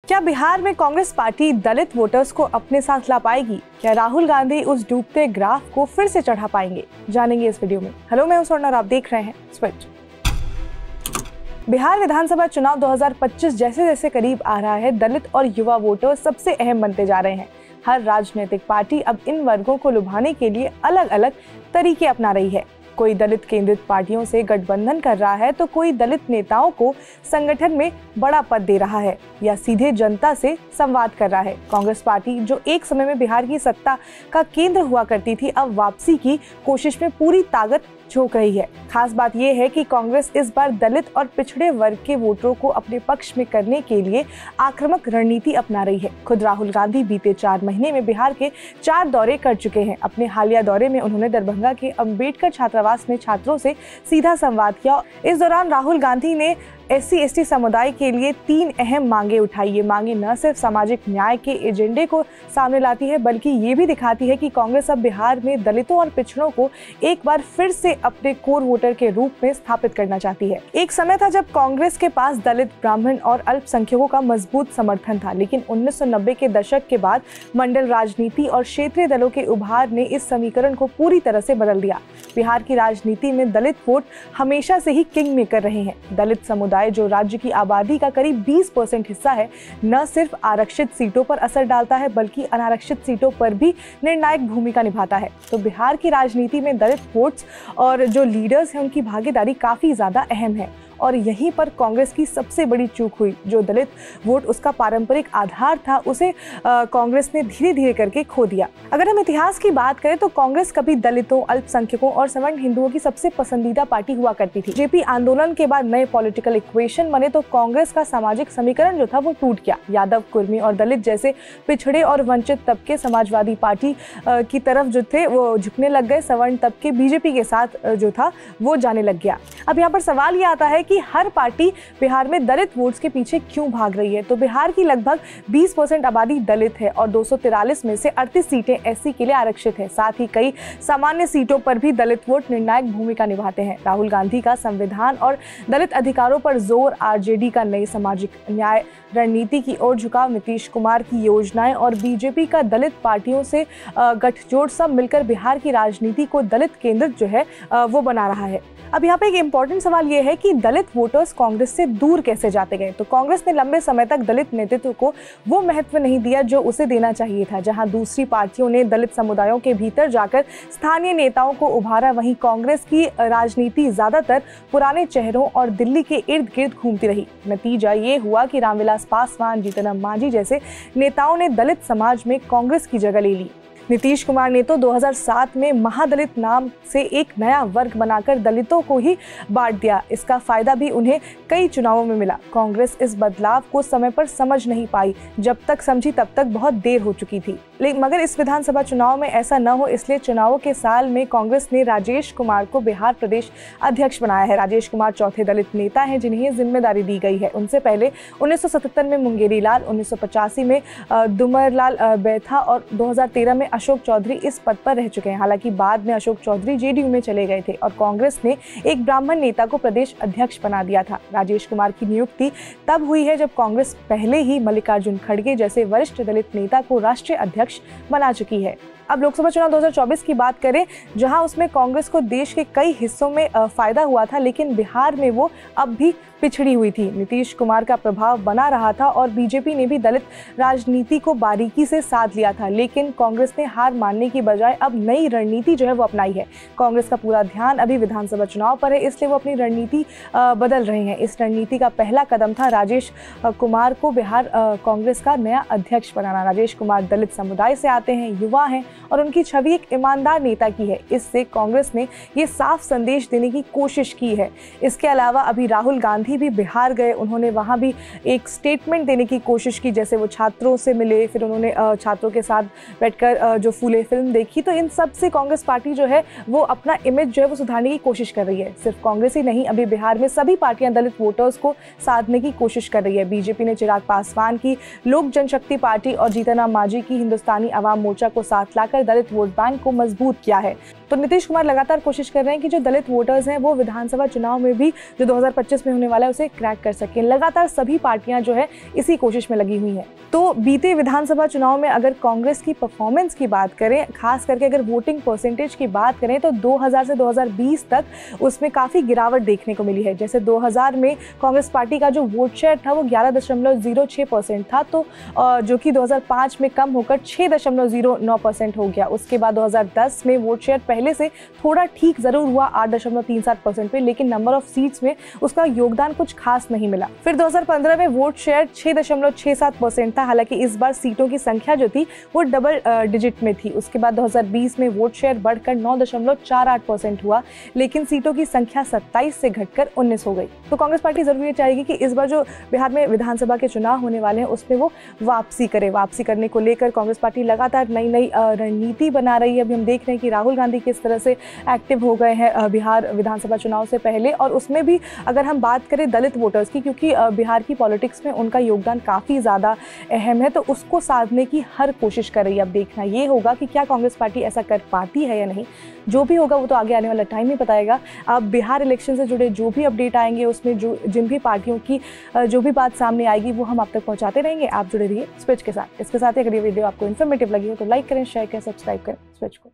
क्या बिहार में कांग्रेस पार्टी दलित वोटर्स को अपने साथ ला पाएगी? क्या राहुल गांधी उस डूबते ग्राफ को फिर से चढ़ा पाएंगे? जानेंगे इस वीडियो में। हेलो, मैं हूं स्वर्ण और आप देख रहे हैं स्विच। बिहार विधानसभा चुनाव 2025 जैसे जैसे करीब आ रहा है, दलित और युवा वोटर्स सबसे अहम बनते जा रहे हैं। हर राजनीतिक पार्टी अब इन वर्गों को लुभाने के लिए अलग अलग तरीके अपना रही है। कोई दलित केंद्रित पार्टियों से गठबंधन कर रहा है तो कोई दलित नेताओं को संगठन में बड़ा पद दे रहा है या सीधे जनता से संवाद कर रहा है। कांग्रेस पार्टी, जो एक समय में बिहार की सत्ता का केंद्र हुआ करती थी, अब वापसी की कोशिश में पूरी ताकत झोंक रही है। खास बात यह है कि कांग्रेस इस बार दलित और पिछड़े वर्ग के वोटरों को अपने पक्ष में करने के लिए आक्रामक रणनीति अपना रही है। खुद राहुल गांधी बीते 4 महीने में बिहार के 4 दौरे कर चुके हैं। अपने हालिया दौरे में उन्होंने दरभंगा के अंबेडकर छात्रावास में छात्रों से सीधा संवाद किया। इस दौरान राहुल गांधी ने SC/ST समुदाय के लिए 3 अहम मांगे उठाई। ये मांगे न सिर्फ सामाजिक न्याय के एजेंडे को सामने लाती है, बल्कि ये भी दिखाती है कि कांग्रेस अब बिहार में दलितों और पिछड़ों को एक बार फिर से अपने कोर वोटर के रूप में स्थापित करना चाहती है। एक समय था जब कांग्रेस के पास दलित, ब्राह्मण और अल्पसंख्यकों का मजबूत समर्थन था, लेकिन 1990 के दशक के बाद मंडल राजनीति और क्षेत्रीय दलों के उभार ने इस समीकरण को पूरी तरह से बदल दिया। बिहार की राजनीति में दलित वोट हमेशा से ही किंग मेकर रहे हैं। दलित समुदाय, जो राज्य की आबादी का करीब 20% हिस्सा है, न सिर्फ आरक्षित सीटों पर असर डालता है, बल्कि अनारक्षित सीटों पर भी निर्णायक भूमिका निभाता है। तो बिहार की राजनीति में दलित वोट्स और जो लीडर्स हैं, उनकी भागीदारी काफी ज्यादा अहम है। और यहीं पर कांग्रेस की सबसे बड़ी चूक हुई। जो दलित वोट उसका पारंपरिक आधार था, उसे कांग्रेस ने धीरे धीरे करके खो दिया। अगर हम इतिहास की बात करें तो कांग्रेस कभी दलितों, अल्पसंख्यकों और सवर्ण हिंदुओं की सबसे पसंदीदा पार्टी हुआ करती थी। जेपी आंदोलन के बाद नए पॉलिटिकल इक्वेशन बने तो कांग्रेस का सामाजिक समीकरण जो था वो टूट गया। यादव, कुर्मी और दलित जैसे पिछड़े और वंचित तबके समाजवादी पार्टी की तरफ जो थे वो झुकने लग गए। सवर्ण तबके बीजेपी के साथ जो था वो जाने लग गया। अब यहाँ पर सवाल ये आता है कि हर पार्टी बिहार में दलित वोट्स के पीछे क्यों भाग रही है? तो बिहार की लगभग 20% आबादी दलित है और 243 में से 38 सीटें SC के लिए आरक्षित है। साथ ही कई सामान्य सीटों पर भी दलित वोट निर्णायक भूमिका निभाते हैं। राहुल गांधी का संविधान और दलित अधिकारों पर जोर, RJD का नई सामाजिक न्याय रणनीति की ओर झुकाव, नीतीश कुमार की योजनाएं और बीजेपी का दलित पार्टियों से गठजोड़, सब मिलकर बिहार की राजनीति को दलित केंद्रित जो है वो बना रहा है। अब यहाँ पे एक इम्पोर्टेंट सवाल ये है कि दलित वोटर्स कांग्रेस से दूर कैसे जाते गए? तो कांग्रेस ने लंबे समय तक दलित नेतृत्व को वो महत्व नहीं दिया जो उसे देना चाहिए था। जहां दूसरी पार्टियों ने दलित समुदायों के भीतर जाकर स्थानीय नेताओं को उभारा, वहीं कांग्रेस की राजनीति ज्यादातर पुराने चेहरों और दिल्ली के इर्द गिर्द घूमती रही। नतीजा ये हुआ कि रामविलास पासवान, जीतन राम मांझी जैसे नेताओं ने दलित समाज में कांग्रेस की जगह ले ली। नीतीश कुमार ने तो 2007 में महादलित नाम से एक नया वर्ग बनाकर दलितों को ही बांट दिया। इसका फायदा भी उन्हें कई चुनावों में मिला। कांग्रेस इस बदलाव को समय पर समझ नहीं पाई। जब तक समझी तब तक बहुत देर हो चुकी थी। लेकिन मगर इस विधानसभा चुनाव में ऐसा न हो, इसलिए चुनावों के साल में कांग्रेस ने राजेश कुमार को बिहार प्रदेश अध्यक्ष बनाया है। राजेश कुमार चौथे दलित नेता हैं जिन्हें ये जिम्मेदारी दी गई है। उनसे पहले 1977 में मुंगेरी लाल, 1985 में दुमरलाल बैथा और 2013 में अशोक चौधरी इस पद पर रह चुके हैं। हालांकि बाद में अशोक चौधरी JDU में चले गए थे और कांग्रेस ने एक ब्राह्मण नेता को प्रदेश अध्यक्ष बना दिया था। राजेश कुमार की नियुक्ति तब हुई है जब कांग्रेस पहले ही मल्लिकार्जुन खड़गे जैसे वरिष्ठ दलित नेता को राष्ट्रीय अध्यक्ष बना चुकी है। अब लोकसभा चुनाव 2024 की बात करें, जहां उसमें कांग्रेस को देश के कई हिस्सों में फायदा हुआ था, लेकिन बिहार में वो अब भी पिछड़ी हुई थी। नीतीश कुमार का प्रभाव बना रहा था और बीजेपी ने भी दलित राजनीति को बारीकी से साध लिया था, लेकिन कांग्रेस ने हार मानने की बजाय अब नई रणनीति जो है वो अपनाई है। कांग्रेस का पूरा ध्यान अभी विधानसभा चुनाव पर है, इसलिए वो अपनी रणनीति बदल रहे हैं। इस रणनीति का पहला कदम था राजेश कुमार को बिहार कांग्रेस का नया अध्यक्ष बनाना। राजेश कुमार दलित समुदाय से आते हैं, युवा हैं और उनकी छवि एक ईमानदार नेता की है। इससे कांग्रेस ने ये साफ संदेश देने की कोशिश की है। इसके अलावा अभी राहुल गांधी भी बिहार गए, उन्होंने वहां भी एक स्टेटमेंट देने की कोशिश की। जैसे वो छात्रों से मिले, फिर उन्होंने छात्रों के साथ बैठकर जो फूले फिल्म देखी। तो इन सब से कांग्रेस पार्टी जो है वो अपना इमेज जो है वो सुधारने की कोशिश कर रही है। सिर्फ कांग्रेस ही नहीं, अभी बिहार में सभी पार्टियां दलित वोटर्स को साधने की कोशिश कर रही है। बीजेपी ने चिराग पासवान की लोक जनशक्ति पार्टी और जीतन राम मांझी की हिंदुस्तानी अवाम मोर्चा को साथ लाकर दलित वोट बैंक को मजबूत किया है। तो नीतीश कुमार लगातार कोशिश कर रहे हैं कि जो दलित वोटर्स हैं वो विधानसभा चुनाव में भी जो 2025 में होने वाला है उसे क्रैक कर सकें। लगातार सभी पार्टियां जो है इसी कोशिश में लगी हुई हैं। तो बीते विधानसभा चुनाव में अगर कांग्रेस की परफॉर्मेंस की बात करें, खास करके अगर वोटिंग परसेंटेज की बात करें, तो 2000 से 2020 तक उसमें काफ़ी गिरावट देखने को मिली है। जैसे 2000 में कांग्रेस पार्टी का जो वोट शेयर था वो 11.06% था, तो जो कि 2005 में कम होकर 6.09% हो गया। उसके बाद 2010 में वोट शेयर पहले से थोड़ा ठीक ज़रूर हुआ 8.37% पे, लेकिन नंबर ऑफ सीट्स में उसका योगदान कुछ खास नहीं मिला। फिर 2015 में वोट शेयर 6.67% था, हालांकि इस बार सीटों की संख्या जो थी वो डबल डिजिट में थी। उसके बाद 2020 में वोट शेयर बढ़कर 9.48% हुआ, लेकिन सीटों की संख्या 27 से घटकर 19 हो गई। तो कांग्रेस पार्टी जरूर ये चाहेगी कि इस बार जो बिहार में विधानसभा के चुनाव होने वाले हैं उसमें वो वापसी करे। वापसी करने को लेकर कांग्रेस पार्टी लगातार नई नई रणनीति बना रही है। अभी हम देख रहे हैं कि राहुल गांधी किस तरह से एक्टिव हो गए हैं बिहार विधानसभा चुनाव से पहले, और उसमें भी अगर हम बात करें दलित वोटर्स की, क्योंकि बिहार की पॉलिटिक्स में उनका योगदान काफ़ी ज़्यादा अहम है, तो उसको साधने की हर कोशिश कर रही है। अब देखना ये होगा कि क्या कांग्रेस पार्टी ऐसा कर पाती है या नहीं। जो भी होगा वो तो आगे आने वाला टाइम ही बताएगा। अब बिहार इलेक्शन से जुड़े जो भी अपडेट आएंगे उसमें जिन भी पार्टियों की जो भी बात सामने आएगी वो हम आप तक पहुंचाते रहेंगे। आप जुड़े रहिए स्विच के साथ। इसके साथ ही अगर ये वीडियो आपको इन्फॉर्मेटिव लगी हो तो लाइक करें, शेयर करें, सब्सक्राइब करें स्विच को।